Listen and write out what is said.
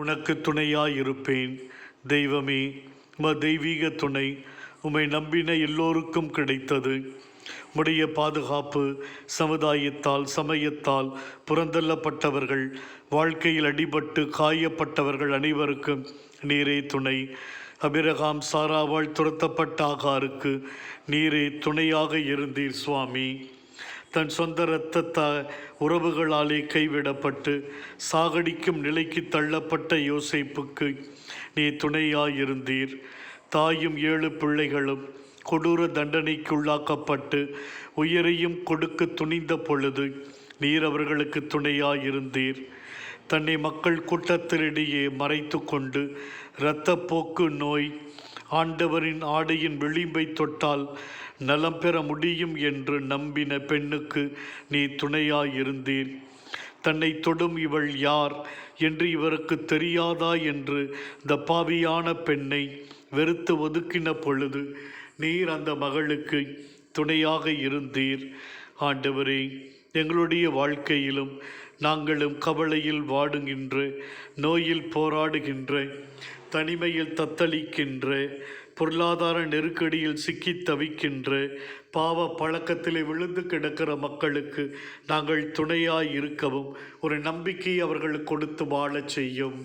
உனக்கு துணையாயிருப்பேன். தெய்வமே, தெய்வீக துணை உம்மை நம்பின எல்லோருக்கும் கிடைத்தது. உம்முடைய பாதுகாப்பு சமுதாயத்தால் சமயத்தால் புறந்தள்ளப்பட்டவர்கள், வாழ்க்கையில் அடிபட்டு காயப்பட்டவர்கள் அனைவருக்கும் நீரே துணை. அபிரகாம் சாராவால் துரத்தப்பட்ட ஆகாருக்கு நீரே துணையாக இருந்தீர் சுவாமி. தன் சொந்த இரத்த உறவுகளாலே கைவிடப்பட்டு சாகடிக்கும் நிலைக்கு தள்ளப்பட்ட யோசேப்புக்கு நீ துணையாயிருந்தீர். தாயும் 7 பிள்ளைகளும் கொடூர தண்டனைக்குள்ளாக்கப்பட்டு உயிரையும் கொடுக்க துணிந்த பொழுது நீர் அவர்களுக்கு துணையாயிருந்தீர். தன்னை மக்கள் கூட்டத்தினிடையே மறைத்து கொண்டு இரத்தப்போக்கு நோய் ஆண்டவரின் ஆடையின் விளிம்பை தொட்டால் நலம் பெற முடியும் என்று நம்பின பெண்ணுக்கு நீ துணையாயிருந்தீர். தன்னை தொடும் இவள் யார் என்று இவருக்கு தெரியாதா என்று இந்த பாவியான பெண்ணை வெறுத்து ஒதுக்கின பொழுது நீர் அந்த மகளுக்கு துணையாக இருந்தீர். ஆண்டவரே, எங்களுடைய வாழ்க்கையிலும் நாங்களும் கவலையில் வாடுகின்ற, நோயில் போராடுகின்ற, தனிமையில் தத்தளிக்கின்ற, பொருளாதார நெருக்கடியில் சிக்கி தவிக்கின்ற, பாவ பழக்கத்திலே விழுந்து கிடக்கிற மக்களுக்கு நாங்கள் துணையாய் இருக்கவும் ஒரு நம்பிக்கை அவர்களுக்கு கொடுத்து வாழச் செய்யும்.